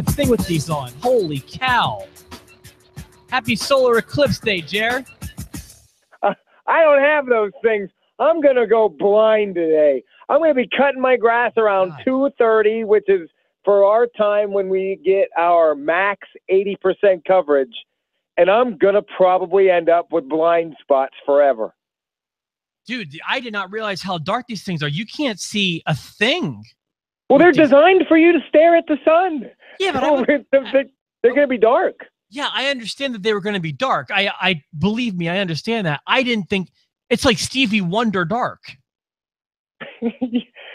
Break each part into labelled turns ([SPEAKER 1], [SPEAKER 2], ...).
[SPEAKER 1] a thing with these on. Holy cow. Happy Solar Eclipse Day, Jer.
[SPEAKER 2] I don't have those things. I'm going to go blind today. I'm going to be cutting my grass around 2:30, which is for our time when we get our max 80% coverage. And I'm going to probably end up with blind spots forever.
[SPEAKER 1] Dude, I did not realize how dark these things are. You can't see a thing.
[SPEAKER 2] Well, they're designed for you to stare at the sun.
[SPEAKER 1] Yeah, but
[SPEAKER 2] they're going to be dark.
[SPEAKER 1] Yeah, I understand that they were going to be dark. I believe me, I understand that. I didn't think it's like Stevie Wonder dark.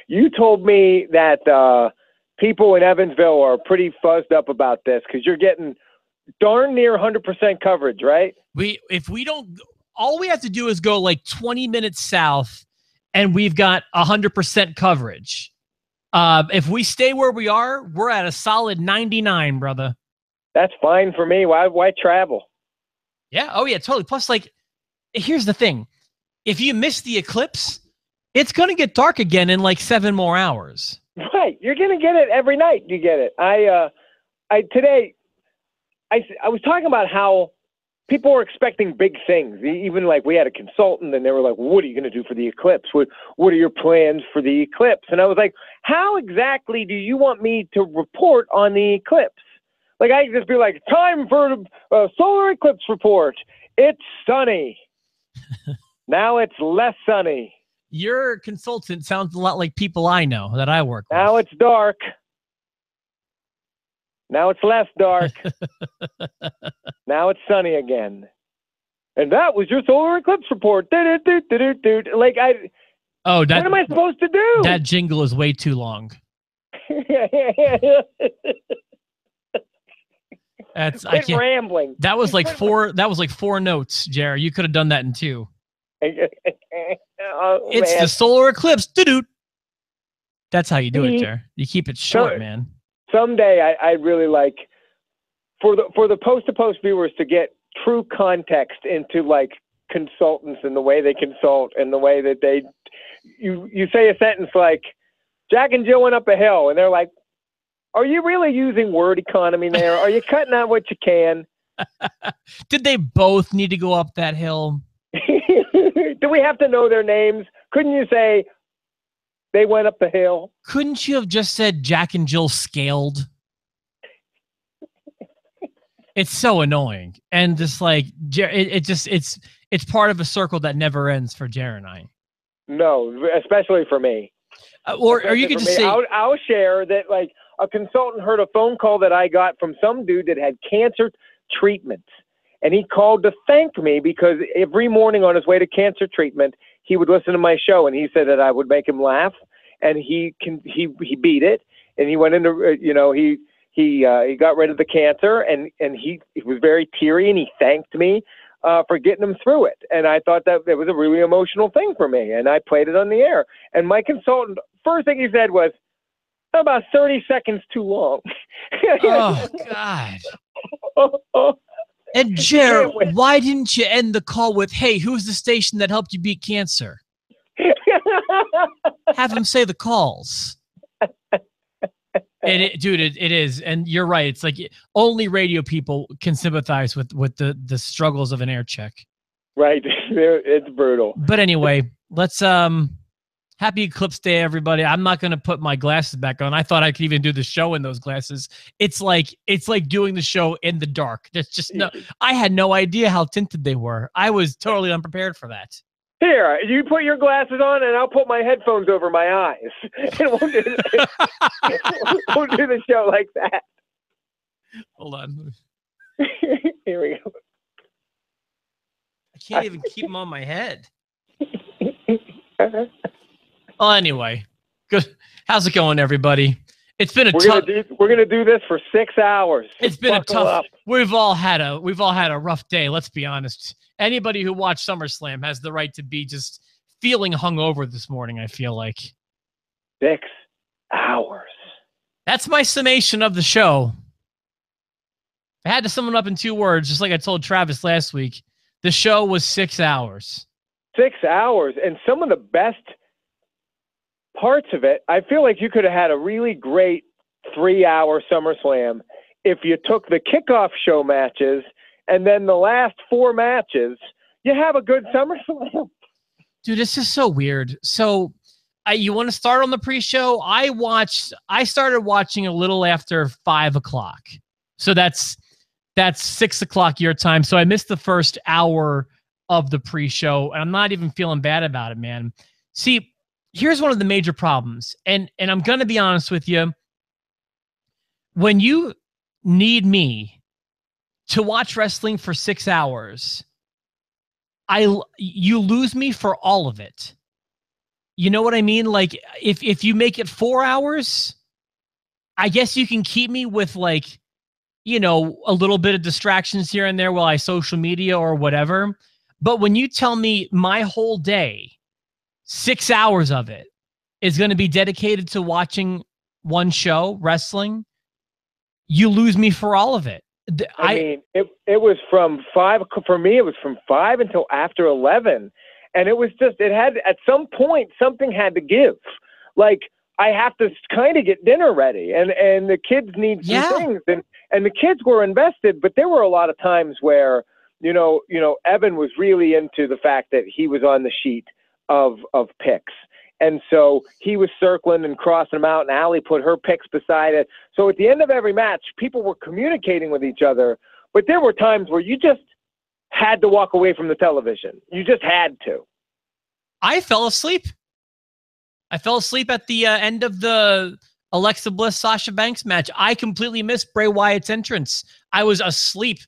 [SPEAKER 2] You told me that people in Evansville are pretty fuzzed up about this because you're getting darn near 100% coverage, right?
[SPEAKER 1] If we don't, all we have to do is go like 20 minutes south, and we've got 100% coverage. If we stay where we are, we're at a solid 99, brother.
[SPEAKER 2] That's fine for me. Why travel?
[SPEAKER 1] Yeah. Oh, yeah, totally. Plus, like, here's the thing. If you miss the eclipse, it's going to get dark again in like 7 more hours.
[SPEAKER 2] Right. You're going to get it every night. You get it. Today, I was talking about how people were expecting big things. Even like we had a consultant and they were like, what are you going to do for the eclipse? What are your plans for the eclipse? And I was like, how exactly do you want me to report on the eclipse? Like, I could just be like, time for a solar eclipse report. It's sunny. Now it's less sunny.
[SPEAKER 1] Your consultant sounds a lot like people I know that I work with.
[SPEAKER 2] Now it's dark. Now it's less dark. Now it's sunny again. And that was your solar eclipse report. Like, what am I supposed to do?
[SPEAKER 1] That jingle is way too long.
[SPEAKER 2] Quit rambling.
[SPEAKER 1] That was like four notes, Jerry. You could have done that in 2. It's
[SPEAKER 2] man.
[SPEAKER 1] The solar eclipse. Doo-doo. That's how you do it, Jerry. You keep it short, man.
[SPEAKER 2] Someday I really like for the post-to-post viewers to get true context into like consultants and the way they consult and the way that you say a sentence like Jack and Jill went up a hill and they're like, are you really using word economy there? Are you cutting out what you can?
[SPEAKER 1] Did they both need to go up that hill?
[SPEAKER 2] Do we have to know their names? Couldn't you say they went up the hill?
[SPEAKER 1] Couldn't you have just said Jack and Jill scaled? It's so annoying. And just like, it's part of a circle that never ends for Jer and I.
[SPEAKER 2] No, especially for me.
[SPEAKER 1] Or you could just say,
[SPEAKER 2] I'll share that like a consultant heard a phone call that I got from some dude that had cancer treatment. And he called to thank me because every morning on his way to cancer treatment, he would listen to my show and he said that I would make him laugh. And he beat it. And he went into, he got rid of the cancer and he was very teary and he thanked me for getting him through it. And I thought that it was a really emotional thing for me. And I played it on the air. And my consultant, first thing he said was, about 30 seconds too long.
[SPEAKER 1] Oh, God. And Jer, why didn't you end the call with, hey, who's the station that helped you beat cancer? Have him say the calls. Dude, it is. And you're right. It's like only radio people can sympathize with the struggles of an air check.
[SPEAKER 2] Right. It's brutal.
[SPEAKER 1] But anyway, let's happy Eclipse Day, everybody. I'm not going to put my glasses back on. I thought I could even do the show in those glasses. It's like doing the show in the dark. There's just I had no idea how tinted they were. I was totally unprepared for that.
[SPEAKER 2] Here, you put your glasses on and I'll put my headphones over my eyes. And we'll do the show like that.
[SPEAKER 1] Hold on.
[SPEAKER 2] Here we go.
[SPEAKER 1] I can't even keep them on my head. Well, anyway, good. How's it going, everybody? It's been
[SPEAKER 2] we're gonna do this for 6 hours.
[SPEAKER 1] It's been a tough. We've all had a rough day. Let's be honest. Anybody who watched SummerSlam has the right to be just feeling hungover this morning. I feel like
[SPEAKER 2] 6 hours.
[SPEAKER 1] That's my summation of the show. I had to sum it up in 2 words, just like I told Travis last week. The show was 6 hours.
[SPEAKER 2] 6 hours, and some of the best parts of it. I feel like you could have had a really great 3-hour SummerSlam if you took the kickoff show matches and then the last 4 matches, you have a good SummerSlam.
[SPEAKER 1] Dude, this is so weird. So you want to start on the pre-show? I started watching a little after 5 o'clock. So that's 6 o'clock your time. So I missed the first hour of the pre-show, and I'm not even feeling bad about it, man. See, here's one of the major problems. And I'm going to be honest with you. When you need me to watch wrestling for 6 hours, you lose me for all of it. You know what I mean? Like, if you make it 4 hours, I guess you can keep me with, like, you know, a little bit of distractions here and there while I social media or whatever. But when you tell me my whole day, 6 hours of it is going to be dedicated to watching one show, wrestling, you lose me for all of it.
[SPEAKER 2] I mean, it was from 5, for me, it was from 5 until after 11. And it was just, it had, at some point, something had to give. Like, I have to kind of get dinner ready, and the kids need some things. And the kids were invested, but there were a lot of times where, you know, Evan was really into the fact that he was on the sheet of picks. And so he was circling and crossing them out, and Allie put her picks beside it. So at the end of every match, people were communicating with each other, but there were times where you just had to walk away from the television. You just had to.
[SPEAKER 1] I fell asleep. I fell asleep at the end of the Alexa Bliss Sasha Banks match. I completely missed Bray Wyatt's entrance. I was asleep.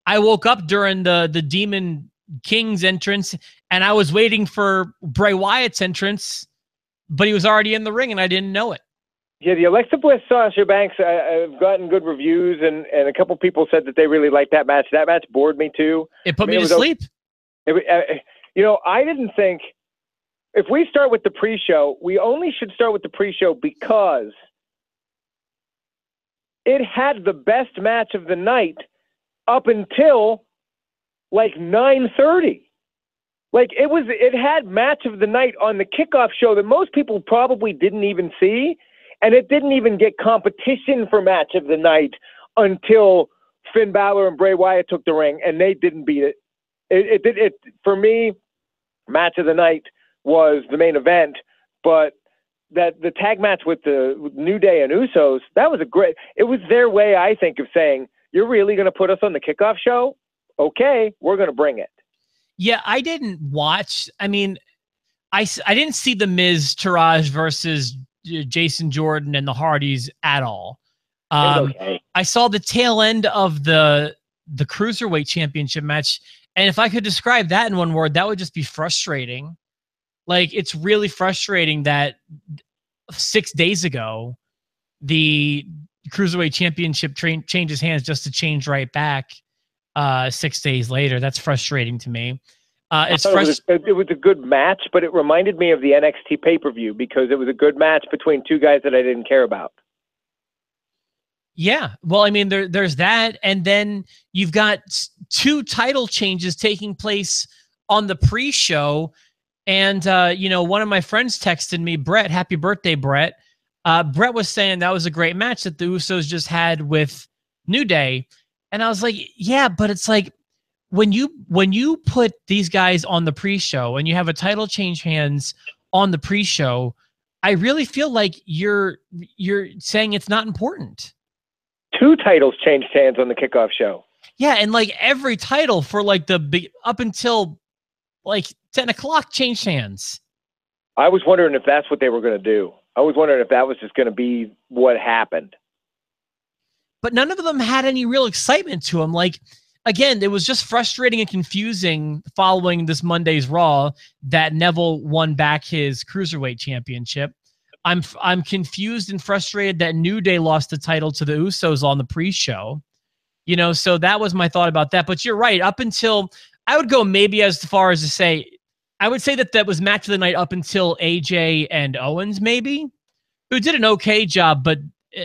[SPEAKER 1] I woke up during the Demon King's entrance, and I was waiting for Bray Wyatt's entrance, but he was already in the ring, and I didn't know it.
[SPEAKER 2] Yeah, the Alexa Bliss Sasha Banks, I've gotten good reviews, and a couple people said that they really liked that match. That match bored me too.
[SPEAKER 1] It put me to sleep.
[SPEAKER 2] You know, I didn't think, if we start with the pre-show, we only should start with the pre-show because it had the best match of the night up until like 9:30. Like, it had match of the night on the kickoff show that most people probably didn't even see, and it didn't even get competition for match of the night until Finn Balor and Bray Wyatt took the ring, and they didn't beat it. It for me, match of the night was the main event, but that the tag match with the New Day and Usos, that was it was their way, I think, of saying, you're really going to put us on the kickoff show? Okay, we're going to bring it.
[SPEAKER 1] Yeah, I didn't watch. I mean, I didn't see the Miz Taraj versus Jason Jordan and the Hardys at all.
[SPEAKER 2] Okay.
[SPEAKER 1] I saw the tail end of the Cruiserweight Championship match, and if I could describe that in one word, that would just be frustrating. Like, it's really frustrating that 6 days ago, the Cruiserweight Championship changes hands just to change right back 6 days later. That's frustrating to me.
[SPEAKER 2] It was a good match, but it reminded me of the NXT pay-per-view because it was a good match between two guys that I didn't care about.
[SPEAKER 1] Yeah. Well, I mean, there's that. And then you've got 2 title changes taking place on the pre-show. And, you know, one of my friends texted me, Brett, happy birthday, Brett. Brett was saying that was a great match that the Usos just had with New Day. And I was like, yeah, but it's like, when you put these guys on the pre-show and you have a title change hands on the pre-show, I really feel like you're saying it's not important.
[SPEAKER 2] 2 titles changed hands on the kickoff show.
[SPEAKER 1] Yeah, and like every title for like up until like 10 o'clock changed hands.
[SPEAKER 2] I was wondering if that's what they were going to do. I was wondering if that was just going to be what happened.
[SPEAKER 1] But none of them had any real excitement to them. Like, again, it was just frustrating and confusing following this Monday's Raw that Neville won back his Cruiserweight Championship. I'm confused and frustrated that New Day lost the title to the Usos on the pre-show. You know, so that was my thought about that. But you're right. Up until, I would go maybe as far as to say, I would say that was match of the night up until AJ and Owens, maybe, who did an okay job. But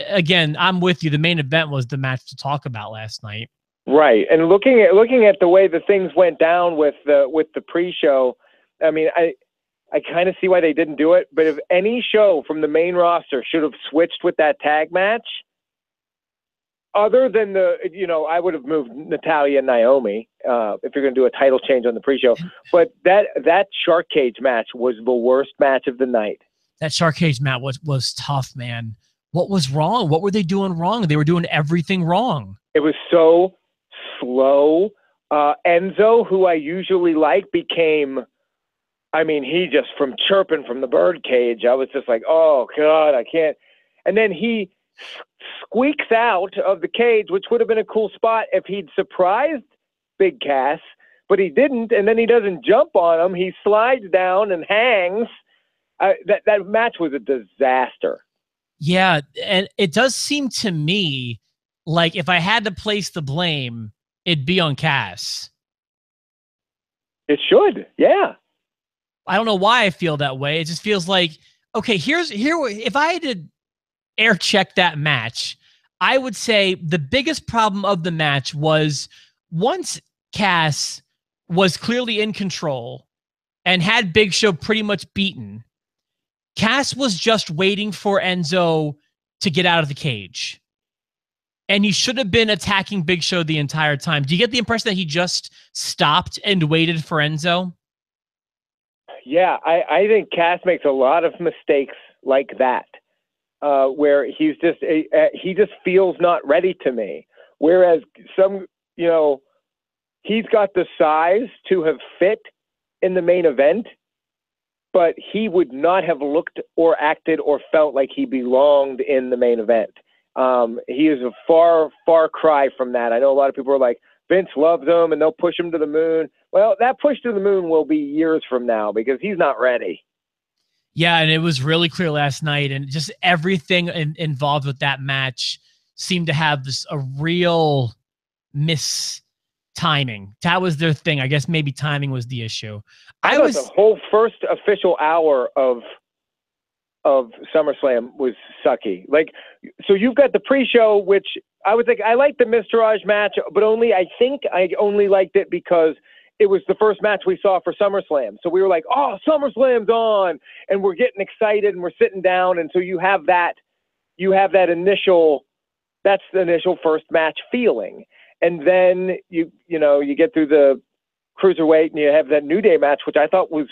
[SPEAKER 1] again, I'm with you. The main event was the match to talk about last night.
[SPEAKER 2] Right. And looking at the way the things went down with the pre-show, I mean, I kind of see why they didn't do it. But if any show from the main roster should have switched with that tag match, other than I would have moved Natalya and Naomi if you're going to do a title change on the pre-show. But that Shark Cage match was the worst match of the night.
[SPEAKER 1] That Shark Cage match was tough, man. What was wrong? What were they doing wrong? They were doing everything wrong.
[SPEAKER 2] It was so slow. Enzo, who I usually like, became, he just, from chirping from the birdcage, I was just like, oh, God, I can't. And then he squeaks out of the cage, which would have been a cool spot if he'd surprised Big Cass, but he didn't. And then he doesn't jump on him. He slides down and hangs. That match was a disaster.
[SPEAKER 1] Yeah, and it does seem to me like if I had to place the blame, it'd be on Cass.
[SPEAKER 2] It should, yeah.
[SPEAKER 1] I don't know why I feel that way. It just feels like, okay, if I had to air check that match, I would say the biggest problem of the match was once Cass was clearly in control and had Big Show pretty much beaten, Cass was just waiting for Enzo to get out of the cage. And he should have been attacking Big Show the entire time. Do you get the impression that he just stopped and waited for Enzo?
[SPEAKER 2] Yeah, I think Cass makes a lot of mistakes like that, where he just feels not ready to me. Whereas he's got the size to have fit in the main event, but he would not have looked or acted or felt like he belonged in the main event. He is a far, far cry from that. I know a lot of people are like, Vince loves him and they'll push him to the moon. Well, that push to the moon will be years from now because he's not ready.
[SPEAKER 1] Yeah, and it was really clear last night, and just everything involved with that match seemed to have a real timing. That was their thing. I guess maybe timing was the issue.
[SPEAKER 2] The whole first official hour of SummerSlam was sucky. Like, so you've got the pre-show, which I was like, I like the Miztourage match, but I think I only liked it because it was the first match we saw for SummerSlam. So we were like, oh, SummerSlam's on, and we're getting excited and we're sitting down. And so you have that initial, that's the initial first match feeling. And then you get through the Cruiserweight and you have that New Day match, which I thought was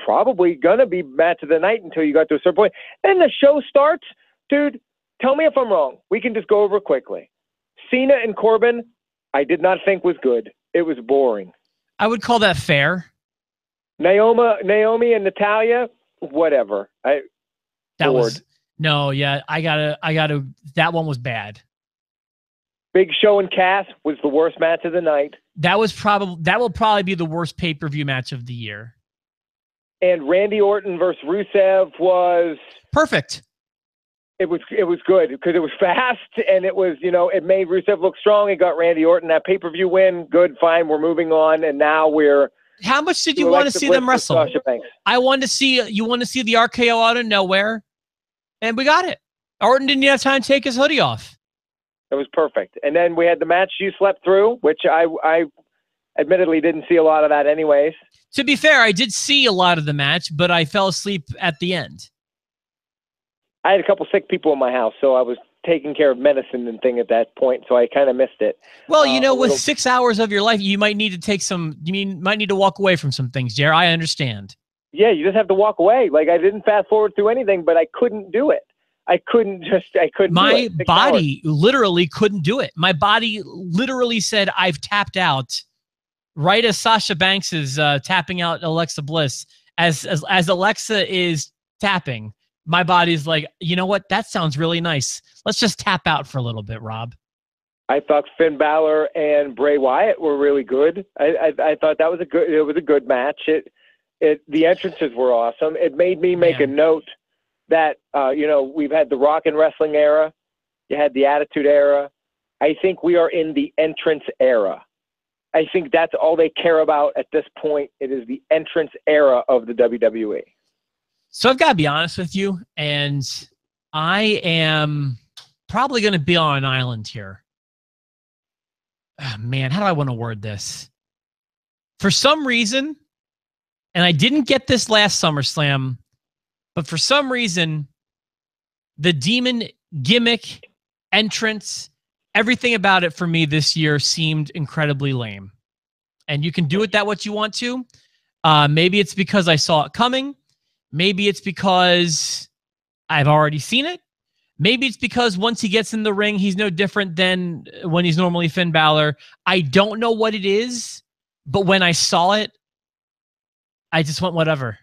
[SPEAKER 2] probably going to be match of the night until you got to a certain point. Then the show starts. Dude, tell me if I'm wrong. We can just go over quickly. Cena and Corbin, I did not think was good. It was boring.
[SPEAKER 1] I would call that fair.
[SPEAKER 2] Naomi and Natalya, whatever. I gotta, that one was bad. Big Show and Cass was the worst match of the night.
[SPEAKER 1] That will probably be the worst pay-per-view match of the year.
[SPEAKER 2] And Randy Orton versus Rusev was
[SPEAKER 1] perfect.
[SPEAKER 2] It was good because it was fast and it was, it made Rusev look strong. It got Randy Orton that pay-per-view win. Good, fine. We're moving on. And now
[SPEAKER 1] how much did you want to see them wrestle? I wanted to see, you want to see the RKO out of nowhere, and we got it. Orton didn't have time to take his hoodie off.
[SPEAKER 2] It was perfect. And then we had the match you slept through, which I admittedly didn't see a lot of that anyways.
[SPEAKER 1] To be fair, I did see a lot of the match, but I fell asleep at the end.
[SPEAKER 2] I had a couple sick people in my house, so I was taking care of medicine and thing at that point, so I kind of missed it.
[SPEAKER 1] Well, with 6 hours of your life, you might need to walk away from some things, Jer. I understand.
[SPEAKER 2] Yeah, you just have to walk away. Like, I didn't fast forward through anything, but I couldn't do it. I couldn't.
[SPEAKER 1] My body literally couldn't do it. My body literally said, I've tapped out. Right as Sasha Banks is tapping out Alexa Bliss, as Alexa is tapping, my body's like, you know what? That sounds really nice. Let's just tap out for a little bit, Rob.
[SPEAKER 2] I thought Finn Balor and Bray Wyatt were really good. I thought it was a good match. The entrances were awesome. It made me make a note that we've had the Rock and Wrestling era, you had the Attitude era. I think we are in the entrance era. I think that's all they care about at this point. It is the entrance era of the WWE.
[SPEAKER 1] So I've got to be honest with you, and I am probably going to be on an island here. Oh, man, how do I want to word this? For some reason, and I didn't get this last SummerSlam, but for some reason, the Demon gimmick, entrance, everything about it for me this year seemed incredibly lame. And you can do it that what you want to. Maybe it's because I saw it coming. Maybe it's because I've already seen it. Maybe it's because once he gets in the ring, he's no different than when he's normally Finn Balor. I don't know what it is, but when I saw it, I just went whatever.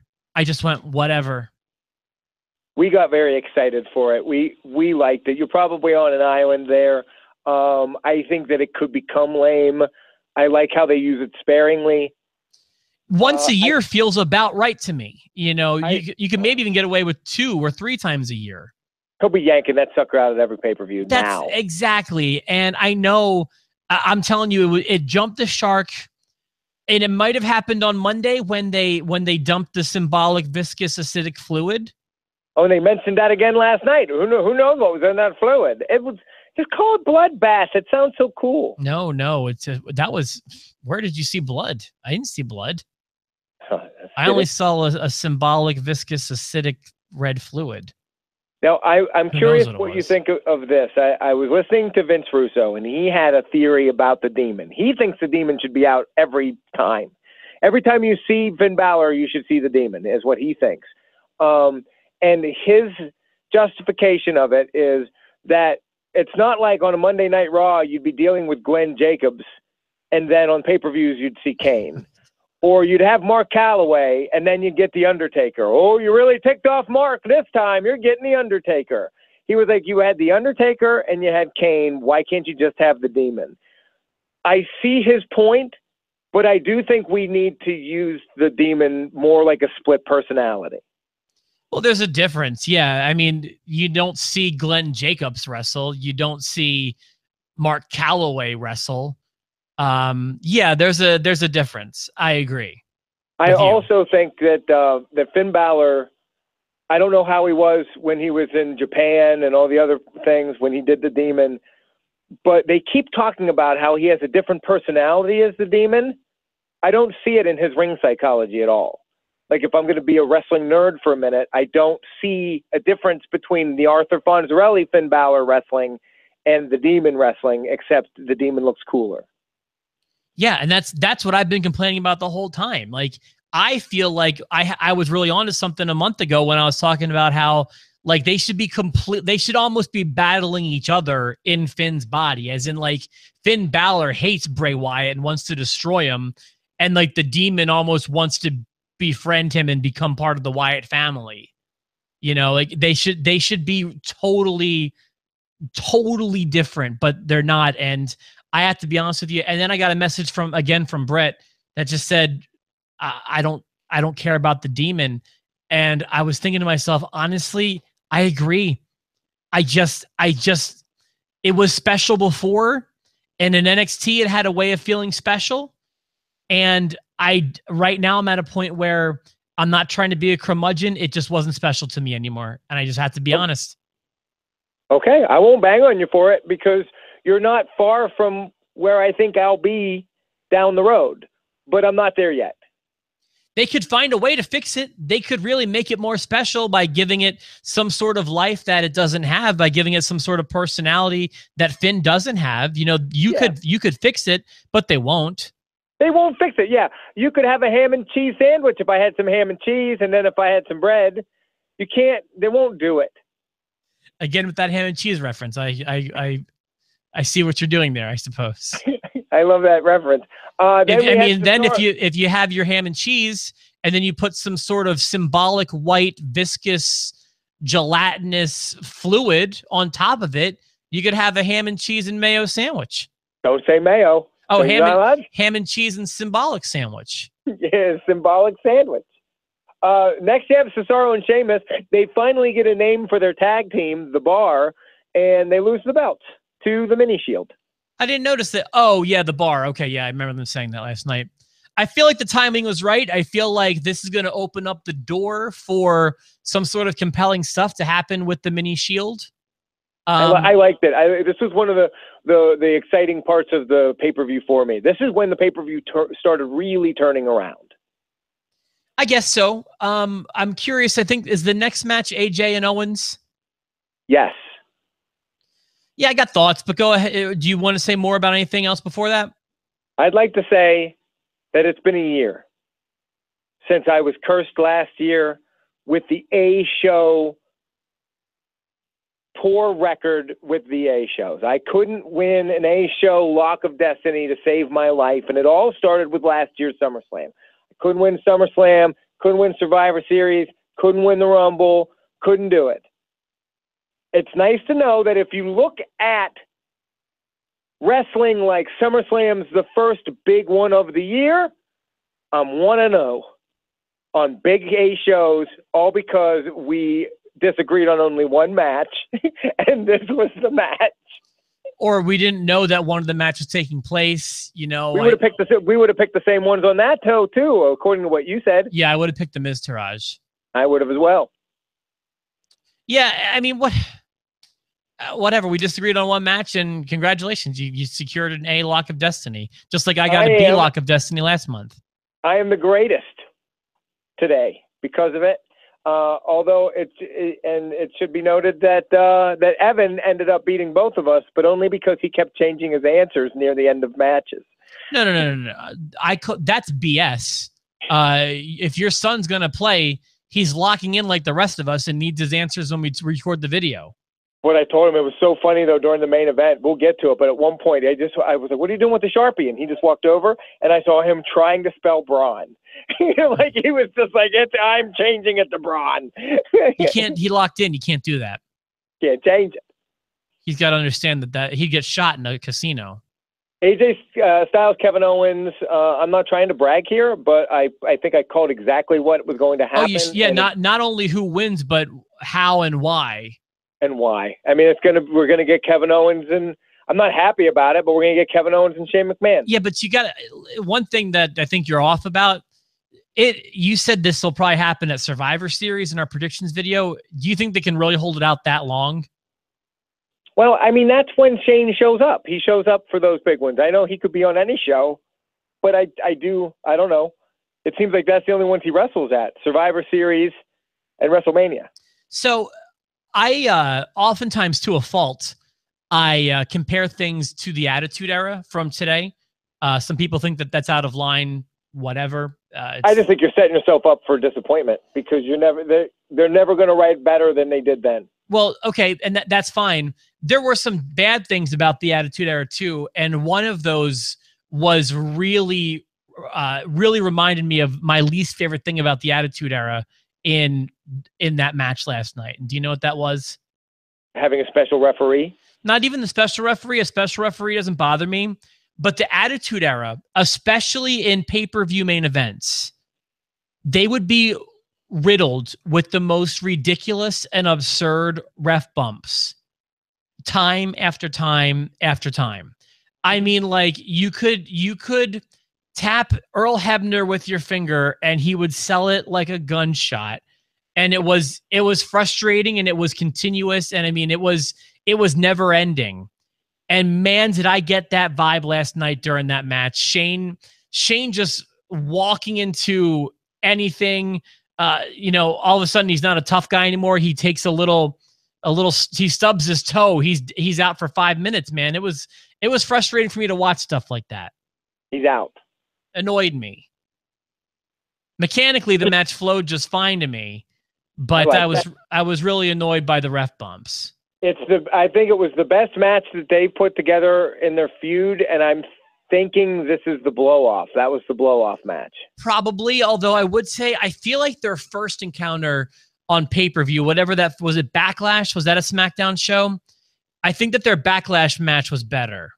[SPEAKER 2] We got very excited for it. We liked it. You're probably on an island there. I think that it could become lame. I like how they use it sparingly.
[SPEAKER 1] Once a year feels about right to me. You know, you can maybe even get away with 2 or 3 times a year.
[SPEAKER 2] He'll be yanking that sucker out at every pay-per-view now.
[SPEAKER 1] That's exactly. And I know, I'm telling you, it jumped the shark. And it might have happened on Monday when they dumped the symbolic viscous acidic fluid.
[SPEAKER 2] Oh, and they mentioned that again last night. Who knows what was in that fluid? It was just call it bloodbath. It sounds so cool.
[SPEAKER 1] No, that was. Where did you see blood? I didn't see blood. I only saw a symbolic viscous acidic red fluid.
[SPEAKER 2] Now, I'm curious what you think of this. I was listening to Vince Russo, and he had a theory about the demon. He thinks the demon should be out every time. Every time you see Finn Balor, you should see the demon, is what he thinks. And his justification of it is that it's not like on a Monday Night Raw, you'd be dealing with Glenn Jacobs, and then on pay-per-views, you'd see Kane. Or you'd have Mark Calloway, and then you'd get The Undertaker. Oh, you really ticked off Mark this time. You're getting The Undertaker. He was like, you had The Undertaker and you had Kane. Why can't you just have the demon? I see his point, but I do think we need to use the demon more like a split personality.
[SPEAKER 1] Well, there's a difference. Yeah. I mean, you don't see Glenn Jacobs wrestle. You don't see Mark Calloway wrestle. Yeah, there's a difference. I agree.
[SPEAKER 2] I also think that that Finn Balor, I don't know how he was when he was in Japan and all the other things when he did the demon, but they keep talking about how he has a different personality as the demon. I don't see it in his ring psychology at all. Like, if I'm going to be a wrestling nerd for a minute, I don't see a difference between the Arthur Fonzarelli Finn Balor wrestling and the demon wrestling, except the demon looks cooler.
[SPEAKER 1] Yeah, and that's what I've been complaining about the whole time. Like, I feel like I was really onto something a month ago when I was talking about how, like, they should almost be battling each other in Finn's body, as in, like, Finn Balor hates Bray Wyatt and wants to destroy him, and, like, the demon almost wants to befriend him and become part of the Wyatt family. You know, like, they should be totally different, but they're not. And I have to be honest with you. And then I got a message from Brett that just said, I don't care about the demon. And I was thinking to myself, honestly, I agree. It was special before, and in NXT, it had a way of feeling special. And right now I'm at a point where I'm not trying to be a curmudgeon. It just wasn't special to me anymore. And I just have to be honest.
[SPEAKER 2] Okay. I won't bang on you for it because you're not far from where I think I'll be down the road, but I'm not there yet.
[SPEAKER 1] They could find a way to fix it. They could really make it more special by giving it some sort of life that it doesn't have, by giving it some sort of personality that Finn doesn't have. You know, you could fix it, but they won't.
[SPEAKER 2] They won't fix it. Yeah. You could have a ham and cheese sandwich if I had some ham and cheese, and then if I had some bread. You can't, they won't do it. Again,
[SPEAKER 1] with that ham and cheese reference, I see what you're doing there, I suppose.
[SPEAKER 2] I love that reference.
[SPEAKER 1] If you have your ham and cheese and then you put some sort of symbolic white viscous gelatinous fluid on top of it, you could have a ham and cheese and mayo sandwich.
[SPEAKER 2] Don't say mayo.
[SPEAKER 1] Oh, ham and cheese and symbolic sandwich.
[SPEAKER 2] Yeah, symbolic sandwich. Next, you have Cesaro and Sheamus. They finally get a name for their tag team, The Bar, and they lose the belts to the Mini Shield.
[SPEAKER 1] I didn't notice that. Oh, yeah, The Bar. Okay, yeah, I remember them saying that last night. I feel like the timing was right. I feel like this is going to open up the door for some sort of compelling stuff to happen with the Mini Shield.
[SPEAKER 2] I liked it. This was one of the exciting parts of the pay-per-view for me. This is when the pay-per-view started really turning around.
[SPEAKER 1] I guess so. I'm curious. I think, is the next match AJ and Owens?
[SPEAKER 2] Yes.
[SPEAKER 1] Yeah, I got thoughts, but go ahead. Do you want to say more about anything else before that?
[SPEAKER 2] I'd like to say that it's been a year since I was cursed last year with the A show poor record with the A shows. I couldn't win an A show Lock of Destiny to save my life, and it all started with last year's SummerSlam. I couldn't win SummerSlam, couldn't win Survivor Series, couldn't win the Rumble, couldn't do it. It's nice to know that if you look at wrestling like SummerSlam's the first big one of the year, I'm 1-0 on big A shows, all because we disagreed on only one match, and this was the match.
[SPEAKER 1] Or we didn't know that one of the matches taking place. You know,
[SPEAKER 2] we would have picked the same ones on that toe too, according to what you said.
[SPEAKER 1] Yeah, I would have picked the Miz Taraj.
[SPEAKER 2] I would have as well.
[SPEAKER 1] Yeah, I mean, whatever. We disagreed on one match, and congratulations, you secured an A Lock of Destiny, just like I got a B Lock of Destiny last month.
[SPEAKER 2] I am the greatest today because of it. Although it should be noted that that Evan ended up beating both of us, but only because he kept changing his answers near the end of matches.
[SPEAKER 1] No. That's BS. If your son's gonna play, he's locking in like the rest of us and needs his answers when we record the video.
[SPEAKER 2] What I told him, it was so funny though during the main event. We'll get to it, but at one point I was like, "What are you doing with the Sharpie?" And he just walked over, and I saw him trying to spell Braun. Like he was just like, "I'm changing it to Braun."
[SPEAKER 1] You can't. He locked in. You can't do that.
[SPEAKER 2] Can't change it.
[SPEAKER 1] He's got to understand that he gets shot in a casino.
[SPEAKER 2] AJ Styles, Kevin Owens. I'm not trying to brag here, but I think I called exactly what was going to happen.
[SPEAKER 1] Oh, not only who wins, but how and why.
[SPEAKER 2] And why? I mean, we're gonna get Kevin Owens, and I'm not happy about it, but we're gonna get Kevin Owens and Shane McMahon.
[SPEAKER 1] Yeah, but you got one thing that I think you're off about. You said this will probably happen at Survivor Series in our predictions video. Do you think they can really hold it out that long?
[SPEAKER 2] Well, I mean, that's when Shane shows up. He shows up for those big ones. I know he could be on any show, but I don't know. It seems like that's the only ones he wrestles at: Survivor Series and WrestleMania.
[SPEAKER 1] So I oftentimes, to a fault, I compare things to the Attitude Era from today. Some people think that that's out of line, whatever.
[SPEAKER 2] I just think you're setting yourself up for disappointment because they're never going to write better than they did then.
[SPEAKER 1] Well, okay, and that's fine. There were some bad things about the Attitude Era too, and one of those was really reminded me of my least favorite thing about the Attitude Era in that match last night. And do you know what that was?
[SPEAKER 2] Having a special referee?
[SPEAKER 1] Not even the special referee. A special referee doesn't bother me. But the Attitude Era, especially in pay-per-view main events, they would be riddled with the most ridiculous and absurd ref bumps time after time after time. I mean, like you could tap Earl Hebner with your finger and he would sell it like a gunshot. And it was frustrating and it was continuous. And I mean, it was never ending. And man, did I get that vibe last night during that match. Shane just walking into anything, all of a sudden he's not a tough guy anymore. He takes he stubs his toe. He's out for 5 minutes, man. It was frustrating for me to watch stuff like that.
[SPEAKER 2] He's out.
[SPEAKER 1] Annoyed me. Mechanically, the match flowed just fine to me, but I was really annoyed by the ref bumps.
[SPEAKER 2] I think it was the best match that they put together in their feud, and I'm thinking this is the blow-off. That was the blow-off match.
[SPEAKER 1] Probably, although I would say I feel like their first encounter on pay-per-view, whatever that was, it Backlash? Was that a SmackDown show? I think that their Backlash match was better.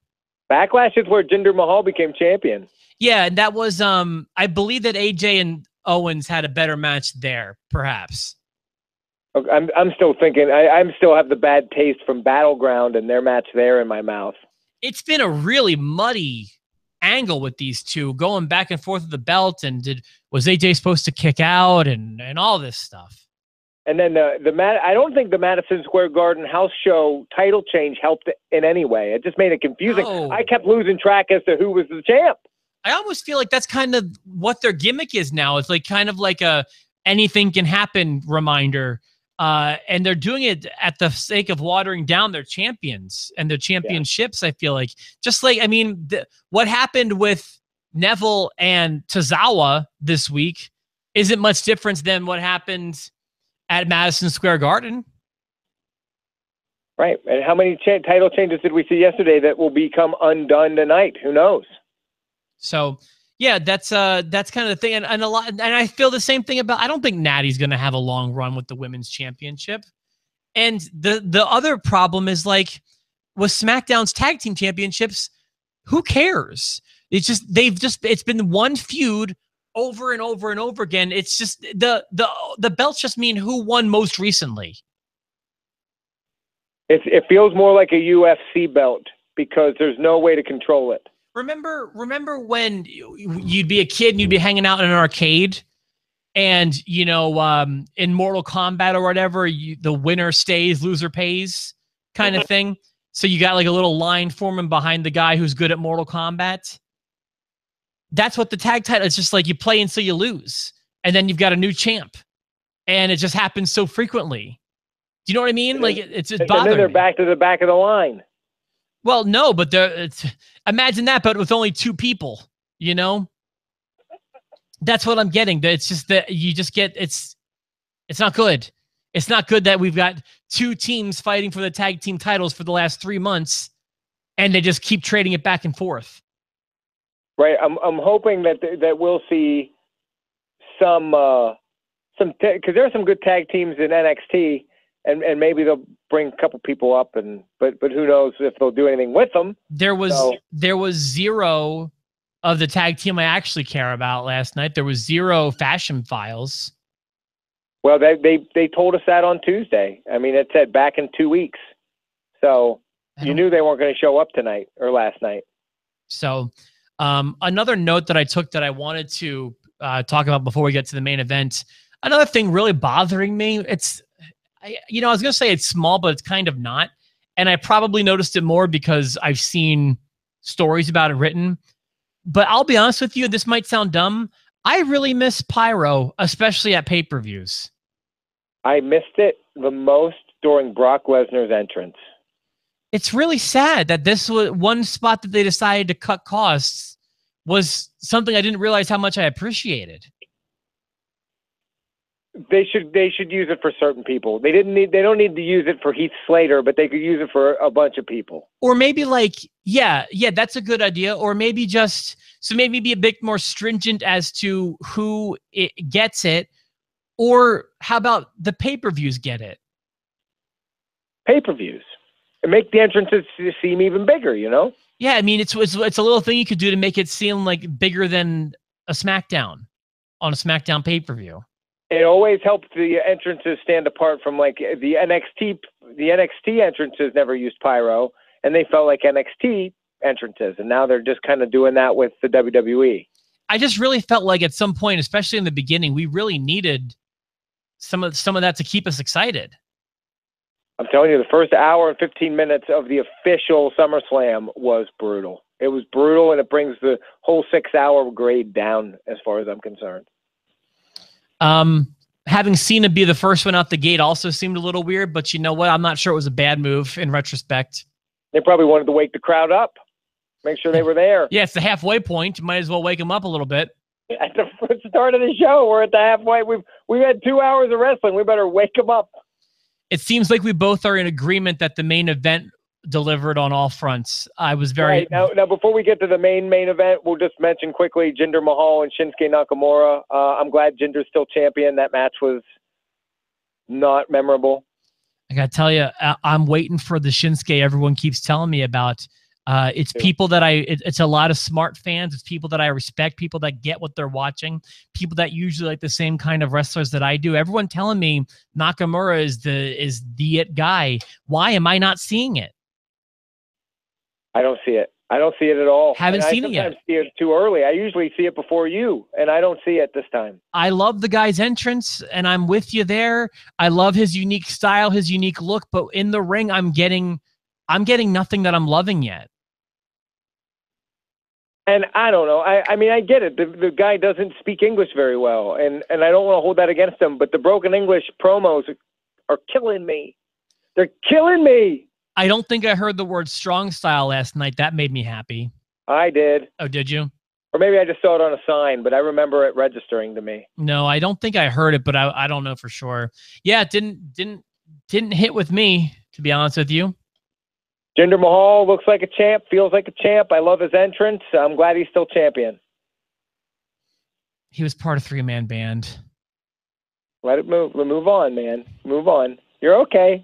[SPEAKER 1] Backlash is where Jinder Mahal became champion. Yeah, and that was I believe that AJ and Owens had a better match there, perhaps. I'm still thinking. I'm still have the bad taste from Battleground and their match there in my mouth. It's been a really muddy angle with these two going back and forth with the belt. And was AJ supposed to kick out and all this stuff? And then I don't think the Madison Square Garden house show title change helped in any way. It just made it confusing. Oh. I kept losing track as to who was the champ. I almost feel like that's kind of what their gimmick is now. It's like kind of like a anything can happen reminder. And they're doing it at the sake of watering down their champions and their championships. I feel like, just like, I mean, what happened with Neville and Tozawa this week isn't much different than what happened at Madison Square Garden.
[SPEAKER 2] Right. And how many title changes did we see yesterday that will become undone tonight? Who knows?
[SPEAKER 1] So, yeah, that's kind of the thing. And a lot, and I feel the same thing about, I don't think Natty's going to have a long run with the women's championship. And the other problem is, like, with SmackDown's tag team championships, who cares? It's just, it's been one feud over and over and over again. It's just the belts just mean who won most recently.
[SPEAKER 2] It feels more like a UFC belt because there's no way to control it.
[SPEAKER 1] Remember when you'd be a kid and you'd be hanging out in an arcade, and in Mortal Kombat or whatever, the winner stays, loser pays, kind of thing. So you got like a little line forming behind the guy who's good at Mortal Kombat. That's what the tag title. It's just like you play until you lose, and then you've got a new champ, and it just happens so frequently. Do you know what I mean? Like it's bothering.
[SPEAKER 2] And then they're back to the back of the line.
[SPEAKER 1] Well, no, but imagine that, but with only two people. That's what I'm getting. It's just that you just get it's not good. It's not good that we've got two teams fighting for the tag team titles for the last 3 months, and they just keep trading it back and forth.
[SPEAKER 2] Right. I'm hoping that we'll see some because there are some good tag teams in NXT. And maybe they'll bring a couple people up, but who knows if they'll do anything with them. There
[SPEAKER 1] was zero of the tag team I actually care about last night. There was zero Fashion Files.
[SPEAKER 2] Well, they told us that on Tuesday. I mean, it said back in 2 weeks. So you knew they weren't going to show up tonight or last night. So
[SPEAKER 1] another note that I took that I wanted to talk about before we get to the main event, another thing really bothering me, I was going to say it's small, but it's kind of not. And I probably noticed it more because I've seen stories about it written. But I'll be honest with you, this might sound dumb. I really miss pyro, especially at pay-per-views.
[SPEAKER 2] I missed it the most during Brock Lesnar's entrance.
[SPEAKER 1] It's really sad that this was one spot that they decided to cut costs was something I didn't realize how much I appreciated.
[SPEAKER 2] They should use it for certain people. They don't need to use it for Heath Slater, but they could use it for a bunch of people.
[SPEAKER 1] Or maybe that's a good idea. Or maybe maybe be a bit more stringent as to who gets it. Or how about the pay-per-views get it?
[SPEAKER 2] Pay-per-views. And make the entrances seem even bigger,
[SPEAKER 1] Yeah, I mean, it's a little thing you could do to make it seem like bigger than a SmackDown on a SmackDown pay-per-view.
[SPEAKER 2] It always helps the entrances stand apart from like the NXT. The NXT entrances never used pyro, and they felt like NXT entrances, and now they're just kind of doing that with the WWE.
[SPEAKER 1] I just really felt like at some point, especially in the beginning, we really needed some of that to keep us excited.
[SPEAKER 2] I'm telling you, the first hour and 15 minutes of the official SummerSlam was brutal. It was brutal, and it brings the whole 6-hour grade down as far as I'm concerned.
[SPEAKER 1] Having Cena be the first one out the gate also seemed a little weird, but you know what? I'm not sure it was a bad move in retrospect.
[SPEAKER 2] They probably wanted to wake the crowd up, make sure they were there.
[SPEAKER 1] Yeah, it's the halfway point. You might as well wake them up a little bit.
[SPEAKER 2] At the start of the show, we're at the halfway. We've had 2 hours of wrestling. We better wake them up.
[SPEAKER 1] It seems like we both are in agreement that the main event delivered on all fronts. I was very...
[SPEAKER 2] Right. Now, before we get to the main event, we'll just mention quickly Jinder Mahal and Shinsuke Nakamura. I'm glad Jinder's still champion. That match was not memorable.
[SPEAKER 1] I got to tell you, I'm waiting for the Shinsuke everyone keeps telling me about. It's people that it's a lot of smart fans. It's people that I respect, people that get what they're watching, people that usually like the same kind of wrestlers that I do. Everyone telling me Nakamura is the it guy. Why am I not seeing it?
[SPEAKER 2] I don't see it. I don't see it at all.
[SPEAKER 1] Haven't seen it yet.
[SPEAKER 2] I sometimes see it too early. I usually see it before you, and I don't see it this time.
[SPEAKER 1] I love the guy's entrance, and I'm with you there. I love his unique style, his unique look, but in the ring, I'm getting nothing that I'm loving yet.
[SPEAKER 2] And I don't know. I mean, I get it. The guy doesn't speak English very well, and I don't want to hold that against him, but the broken English promos are killing me. They're killing me.
[SPEAKER 1] I don't think I heard the word strong style last night. That made me happy.
[SPEAKER 2] I did.
[SPEAKER 1] Oh, did you?
[SPEAKER 2] Or maybe I just saw it on a sign, but I remember it registering to me.
[SPEAKER 1] No, I don't think I heard it, but I don't know for sure. Yeah, it didn't hit with me, to be honest with you.
[SPEAKER 2] Jinder Mahal looks like a champ, feels like a champ. I love his entrance. I'm glad he's still champion.
[SPEAKER 1] He was part of 3-man band.
[SPEAKER 2] Let it move. Move on, man. Move on. You're okay.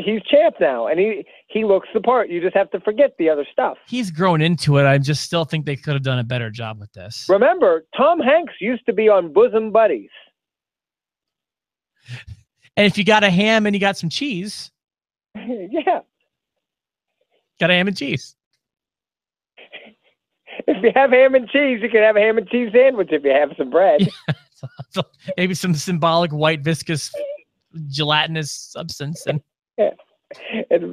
[SPEAKER 2] He's champ now, and he looks the part. You just have to forget the other stuff.
[SPEAKER 1] He's grown into it. I just still think they could have done a better job with this.
[SPEAKER 2] Remember, Tom Hanks used to be on Bosom Buddies.
[SPEAKER 1] And if you got a ham and you got some cheese.
[SPEAKER 2] Yeah.
[SPEAKER 1] Got a ham and cheese.
[SPEAKER 2] If you have ham and cheese, you can have a ham and cheese sandwich if you have some bread.
[SPEAKER 1] Yeah. So maybe some symbolic white viscous gelatinous substance. And
[SPEAKER 2] yeah. It's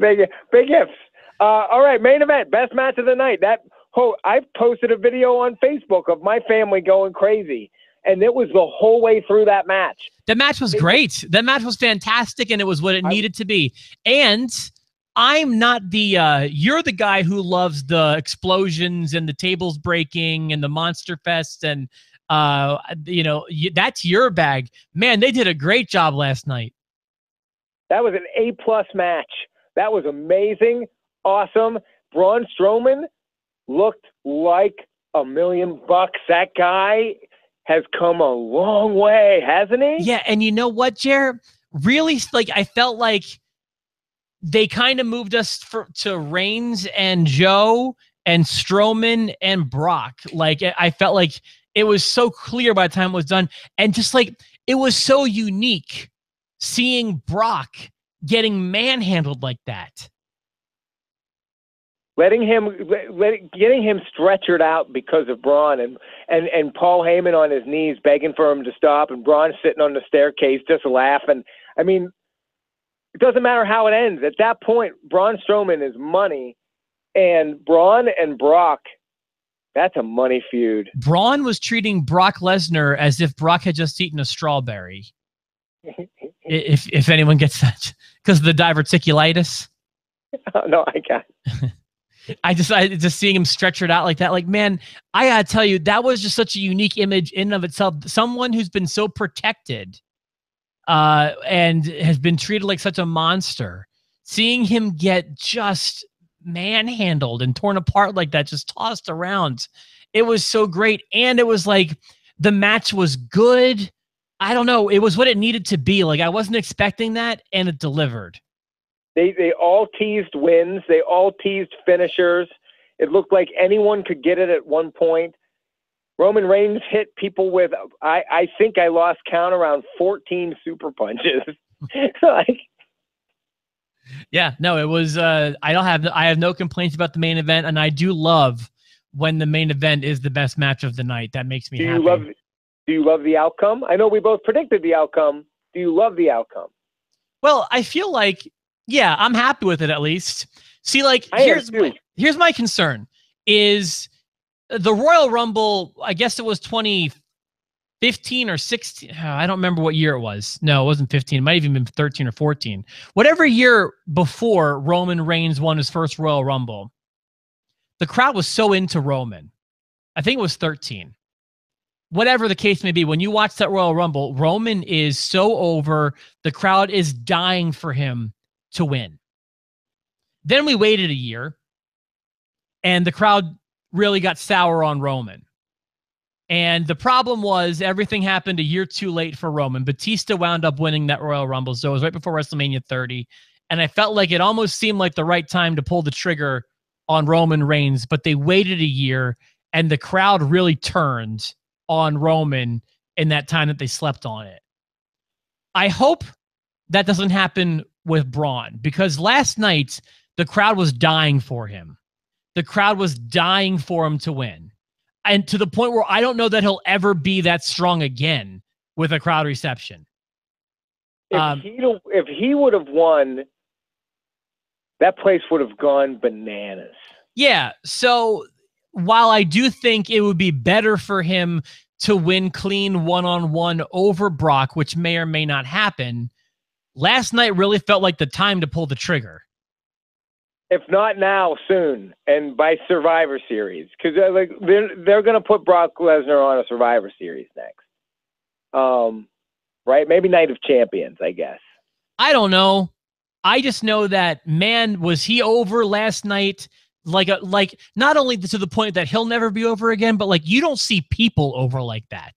[SPEAKER 2] big ifs. All right, main event, best match of the night. I've posted a video on Facebook of my family going crazy, and it was the whole way through that match.
[SPEAKER 1] The match was great. That match was fantastic, and it was what it needed to be. And I'm not you're the guy who loves the explosions and the tables breaking and the Monster Fest, and that's your bag. Man, they did a great job last night.
[SPEAKER 2] That was an A+ match. That was amazing, awesome. Braun Strohmann looked like $1 million. That guy has come a long way, hasn't he?
[SPEAKER 1] Yeah, and you know what, Jer? Really, I felt like they kind of moved us to Reigns and Joe and Strowman and Brock. I felt like it was so clear by the time it was done. And just it was so unique seeing Brock getting manhandled like that.
[SPEAKER 2] Getting him stretchered out because of Braun and Paul Heyman on his knees begging for him to stop, and Braun sitting on the staircase just laughing. I mean, it doesn't matter how it ends. At that point, Braun Strowman is money, and Braun and Brock, that's a money feud.
[SPEAKER 1] Braun was treating Brock Lesnar as if Brock had just eaten a strawberry. if anyone gets that, because of the diverticulitis.
[SPEAKER 2] Oh, no, I got it.
[SPEAKER 1] I just seeing him stretch it out like that. Man, I gotta tell you, that was just such a unique image in and of itself. Someone who's been so protected, and has been treated like such a monster. Seeing him get just manhandled and torn apart like that, just tossed around, it was so great. And it was the match was good. I don't know. It was what it needed to be. I wasn't expecting that, and it delivered.
[SPEAKER 2] They all teased wins. They all teased finishers. It looked like anyone could get it at one point. Roman Reigns hit people with, I think I lost count, around 14 super punches.
[SPEAKER 1] Yeah, no, it was, I have no complaints about the main event, and I do love when the main event is the best match of the night. That makes me happy.
[SPEAKER 2] Do you love the outcome? I know we both predicted the outcome. Do you love the outcome?
[SPEAKER 1] Well, I feel yeah, I'm happy with it at least. See, here's my concern is the Royal Rumble. I guess it was 2015 or 16. I don't remember what year it was. No, it wasn't 15. It might have even been 13 or 14. Whatever year before Roman Reigns won his first Royal Rumble, the crowd was so into Roman. I think it was 13. Whatever the case may be, when you watch that Royal Rumble, Roman is so over. The crowd is dying for him to win. Then we waited a year, and the crowd really got sour on Roman. And the problem was everything happened a year too late for Roman. Batista wound up winning that Royal Rumble, so it was right before WrestleMania 30. And I felt like it almost seemed like the right time to pull the trigger on Roman Reigns, but they waited a year, and the crowd really turned on Roman in that time that they slept on it. I hope that doesn't happen with Braun, because last night the crowd was dying for him. The crowd was dying for him to win. And to the point where I don't know that he'll ever be that strong again with a crowd reception.
[SPEAKER 2] If he would have won, that place would have gone bananas.
[SPEAKER 1] Yeah. So while I do think it would be better for him to win clean one-on-one over Brock, which may or may not happen, last night really felt like the time to pull the trigger.
[SPEAKER 2] If not now, soon, and by Survivor Series, because they're going to put Brock Lesnar on a Survivor Series next, right? Maybe Night of Champions, I guess.
[SPEAKER 1] I don't know. I just know that, man, was he over last night? Like not only to the point that he'll never be over again, but like you don't see people over like that.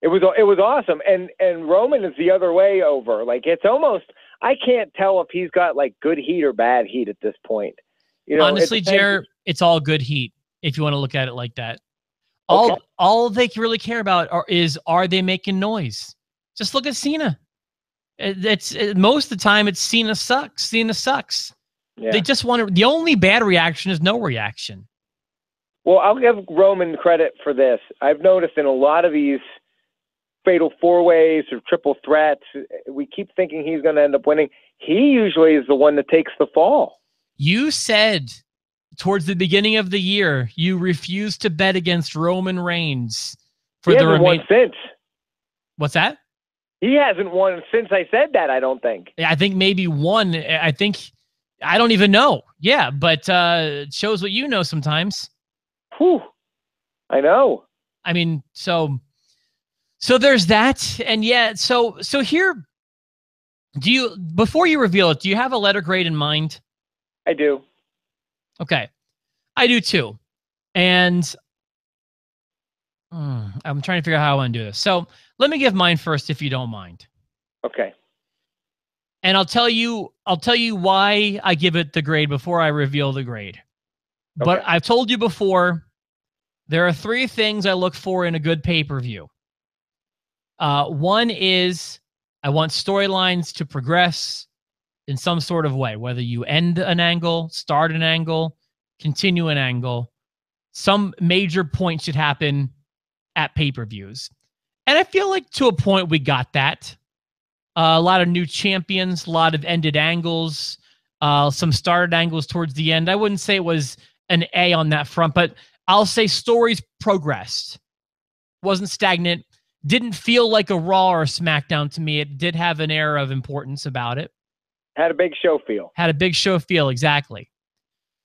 [SPEAKER 2] It was awesome, and Roman is the other way over. Like it's almost, I can't tell if he's got like good heat or bad heat at this point. You know,
[SPEAKER 1] honestly, Jer, it's all good heat if you want to look at it like that. All they really care about are they making noise? Just look at Cena. Most of the time it's Cena sucks. Cena sucks. Yeah. They just want to. The only bad reaction is no reaction.
[SPEAKER 2] Well, I'll give Roman credit for this. I've noticed in a lot of these fatal four-ways or triple threats, we keep thinking he's going to end up winning. He usually is the one that takes the fall.
[SPEAKER 1] You said towards the beginning of the year you refused to bet against Roman Reigns for the
[SPEAKER 2] won since.
[SPEAKER 1] What's that?
[SPEAKER 2] He hasn't won since I said that, I don't think.
[SPEAKER 1] I think maybe one. I don't even know. Yeah, but it shows what you know sometimes.
[SPEAKER 2] Whew. I know.
[SPEAKER 1] I mean, so there's that. And yeah, so here, before you reveal it, do you have a letter grade in mind?
[SPEAKER 2] I do.
[SPEAKER 1] Okay. I do too. And I'm trying to figure out how I want to do this. So let me give mine first, if you don't mind.
[SPEAKER 2] Okay.
[SPEAKER 1] And I'll tell you why I give it the grade before I reveal the grade. Okay. But I've told you before, there are 3 things I look for in a good pay-per-view. One is I want storylines to progress in some sort of way, whether you end an angle, start an angle, continue an angle. Some major point should happen at pay-per-views. And I feel like to a point we got that. A lot of new champions, a lot of ended angles, some started angles towards the end. I wouldn't say it was an A on that front, but I'll say stories progressed. Wasn't stagnant. Didn't feel like a Raw or a SmackDown to me. It did have an air of importance about it.
[SPEAKER 2] Had a big show feel.
[SPEAKER 1] Had a big show feel, exactly.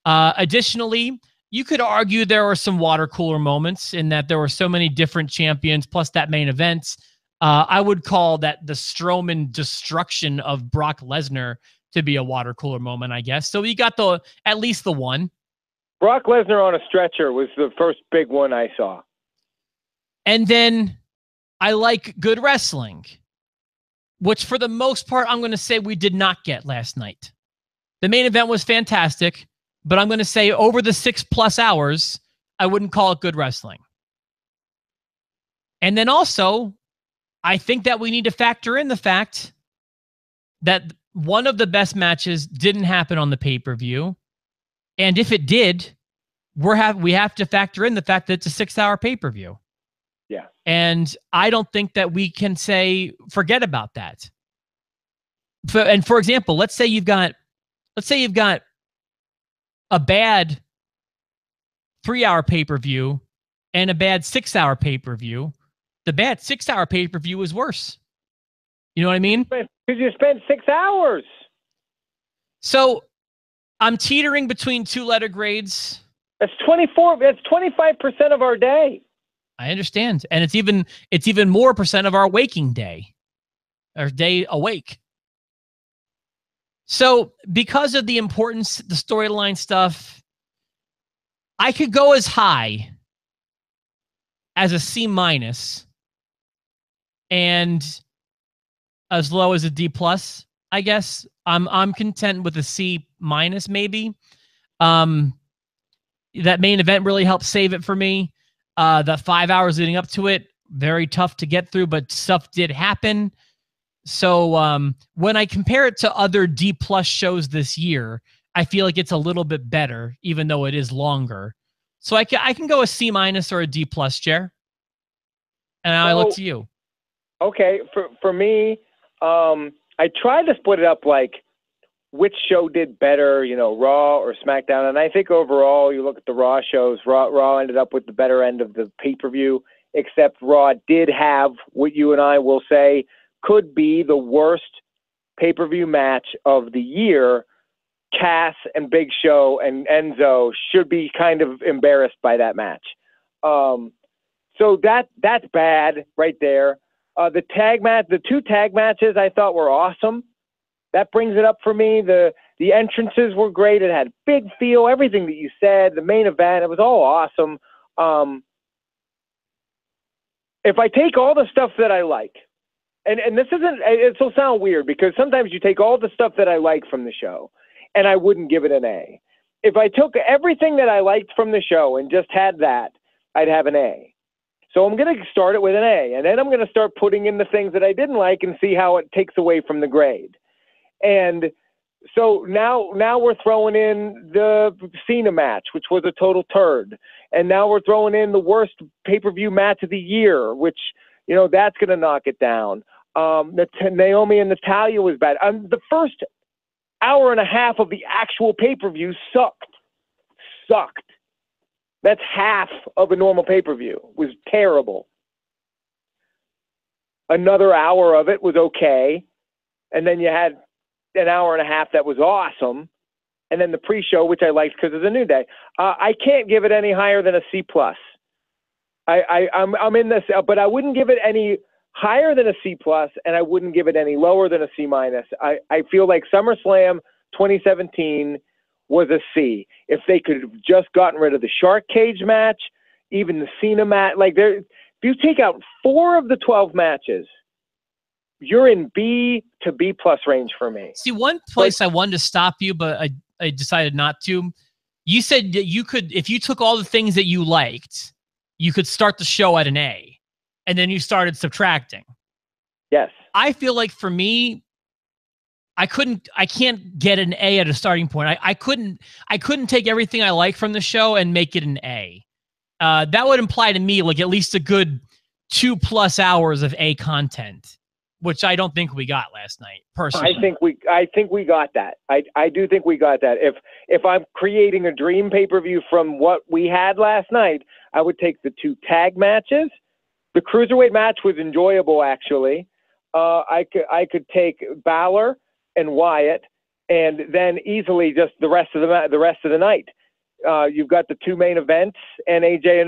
[SPEAKER 1] Additionally, you could argue there were some water cooler moments in that there were so many different champions, plus that main event. I would call that the Strowman destruction of Brock Lesnar to be a water cooler moment, I guess. So you got at least the one.
[SPEAKER 2] Brock Lesnar on a stretcher was the first big one I saw.
[SPEAKER 1] And then I like good wrestling, which for the most part, I'm going to say we did not get last night. The main event was fantastic, but I'm going to say over the 6+ hours, I wouldn't call it good wrestling. And then also, I think that we need to factor in the fact that one of the best matches didn't happen on the pay-per-view. And if it did, we have to factor in the fact that it's a 6-hour pay-per-view.
[SPEAKER 2] Yeah.
[SPEAKER 1] And I don't think that we can forget about that. For example, let's say you've got a bad 3-hour pay-per-view and a bad 6-hour pay-per-view. The bad 6-hour pay-per-view is worse. You know what I mean?
[SPEAKER 2] Because you spent 6 hours.
[SPEAKER 1] So I'm teetering between 2 letter grades.
[SPEAKER 2] That's 25% of our day.
[SPEAKER 1] I understand. And it's even more percent of our waking day. Our day awake. So because of the importance, the storyline stuff, I could go as high as a C- and as low as a D+, I guess. I'm content with a C- maybe. That main event really helped save it for me. The 5 hours leading up to it, very tough to get through, but stuff did happen. So when I compare it to other D+ shows this year, I feel like it's a little bit better, even though it is longer. So I can go a C- or a D+, Jer. And I look to you.
[SPEAKER 2] Okay, for me, I tried to split it up like which show did better, Raw or SmackDown. And I think overall, you look at the Raw shows, Raw ended up with the better end of the pay-per-view, except Raw did have what you and I will say could be the worst pay-per-view match of the year, Cass and Big Show and Enzo should be kind of embarrassed by that match. So that's bad right there. The tag match, the 2 tag matches I thought were awesome. That brings it up for me. The entrances were great. It had big feel, everything that you said. The main event, it was all awesome. If I take all the stuff that I like, and this isn't, it will sound weird because sometimes you take all the stuff that I like from the show and I wouldn't give it an A. If I took everything that I liked from the show and just had that, I'd have an A. So I'm going to start it with an A, and then I'm going to start putting in the things that I didn't like and see how it takes away from the grade. And so now we're throwing in the Cena match, which was a total turd. And now we're throwing in the worst pay-per-view match of the year, which, that's going to knock it down. Naomi and Natalya was bad. The first hour and a half of the actual pay-per-view sucked. That's half of a normal pay-per-view. It was terrible. Another hour of it was okay. And then you had an hour and a half that was awesome. And then the pre-show, which I liked because it's a New Day. I can't give it any higher than a C+. I'm in this, but I wouldn't give it any higher than a C+, and I wouldn't give it any lower than a C-. I feel like SummerSlam 2017 was a C. If they could have just gotten rid of the Shark Cage match, even the Cena match, if you take out 4 of the 12 matches, you're in B to B+ range for me.
[SPEAKER 1] See, one place I wanted to stop you, but I decided not to. You said that you could, if you took all the things that you liked, you could start the show at an A, and then you started subtracting.
[SPEAKER 2] Yes.
[SPEAKER 1] I feel like for me, I can't get an A at a starting point. I couldn't take everything I like from the show and make it an A. That would imply to me like at least a good 2+ hours of A content, which I don't think we got last night, personally.
[SPEAKER 2] I think we got that. I do think we got that. If I'm creating a dream pay-per-view from what we had last night, I would take the 2 tag matches. The cruiserweight match was enjoyable, actually. I could take Balor and Wyatt, and then easily just the rest of the night. You've got the 2 main events and AJ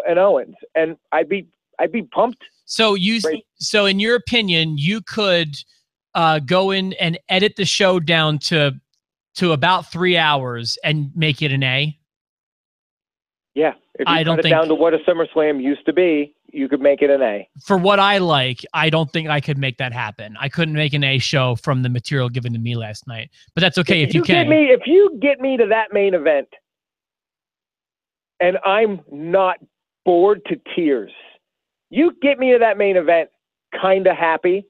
[SPEAKER 2] and Owens, and I'd be pumped.
[SPEAKER 1] So in your opinion, you could go in and edit the show down to about 3 hours and make it an A?
[SPEAKER 2] Yeah. If you cut it down to what a SummerSlam used to be, you could make it an A.
[SPEAKER 1] For what I like, I don't think I could make that happen. I couldn't make an A show from the material given to me last night. But that's okay if you can.
[SPEAKER 2] If you get me to that main event and I'm not bored to tears, you get me to that main event kind of happy,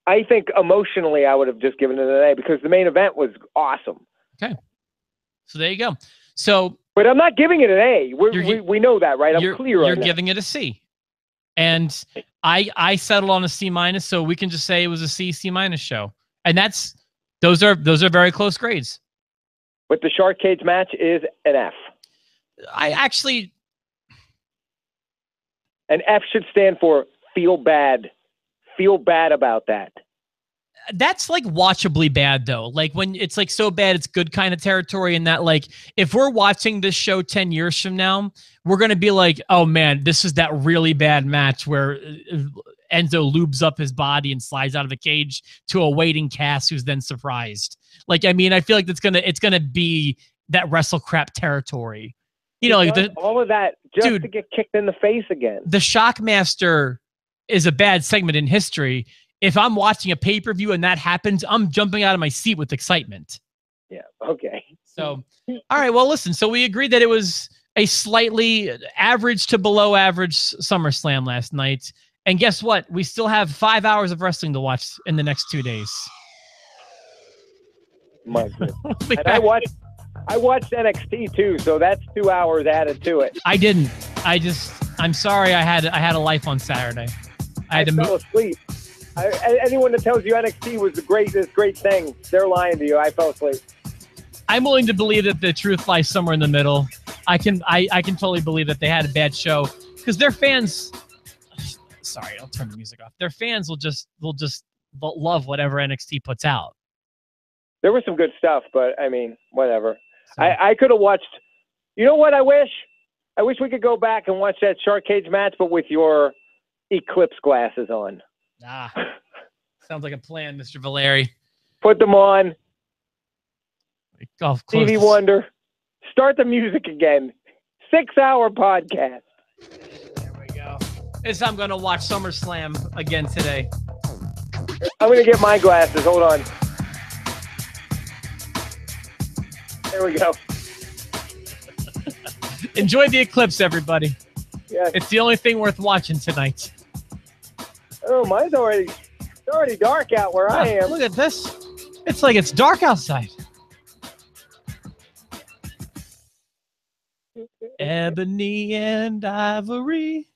[SPEAKER 2] I think emotionally I would have just given it an A because the main event was awesome.
[SPEAKER 1] Okay. So there you go.
[SPEAKER 2] But I'm not giving it an A. We know that, right? I'm clear on that.
[SPEAKER 1] You're giving it a C. And I settled on a C-, so we can just say it was a C show. And those are very close grades.
[SPEAKER 2] But the Shark Cage match is an F. An F should stand for feel bad. Feel bad about that.
[SPEAKER 1] That's like watchably bad though. Like when it's like so bad it's good kind of territory, and that like if we're watching this show 10 years from now, we're going to be like, oh man, this is that really bad match where Enzo lubes up his body and slides out of a cage to a waiting Cass who's then surprised. Like, I mean, I feel like it's going to be that wrestle crap territory.
[SPEAKER 2] All of that just to get kicked in the face again.
[SPEAKER 1] The Shockmaster is a bad segment in history. If I'm watching a pay-per-view and that happens, I'm jumping out of my seat with excitement.
[SPEAKER 2] Yeah. Okay.
[SPEAKER 1] So, all right. Well, listen. So we agreed that it was a slightly average to below average SummerSlam last night. And guess what? We still have 5 hours of wrestling to watch in the next 2 days.
[SPEAKER 2] My goodness. And I watched NXT too, so that's 2 hours added to it.
[SPEAKER 1] I didn't. I'm sorry. I had a life on Saturday. I
[SPEAKER 2] fell asleep. Anyone that tells you NXT was this great thing, they're lying to you. I fell asleep.
[SPEAKER 1] I'm willing to believe that the truth lies somewhere in the middle. I can totally believe that they had a bad show because their fans. Sorry, I'll turn the music off. Their fans will just love whatever NXT puts out.
[SPEAKER 2] There was some good stuff, but I mean, whatever.
[SPEAKER 1] So.
[SPEAKER 2] I could have watched. You know what? I wish we could go back and watch that shark cage match, but with your Eclipse glasses on.
[SPEAKER 1] Sounds like a plan, Mr. Valeri.
[SPEAKER 2] Put them on.
[SPEAKER 1] Oh,
[SPEAKER 2] Stevie Wonder. Start the music again. 6-hour podcast.
[SPEAKER 1] There we go. I'm going to watch SummerSlam again today.
[SPEAKER 2] I'm going to get my glasses. Hold on. There we go.
[SPEAKER 1] Enjoy the Eclipse, everybody.
[SPEAKER 2] Yeah.
[SPEAKER 1] It's the only thing worth watching tonight.
[SPEAKER 2] Oh, mine's already dark out where I am.
[SPEAKER 1] Look at this. It's like it's dark outside. Ebony and ivory.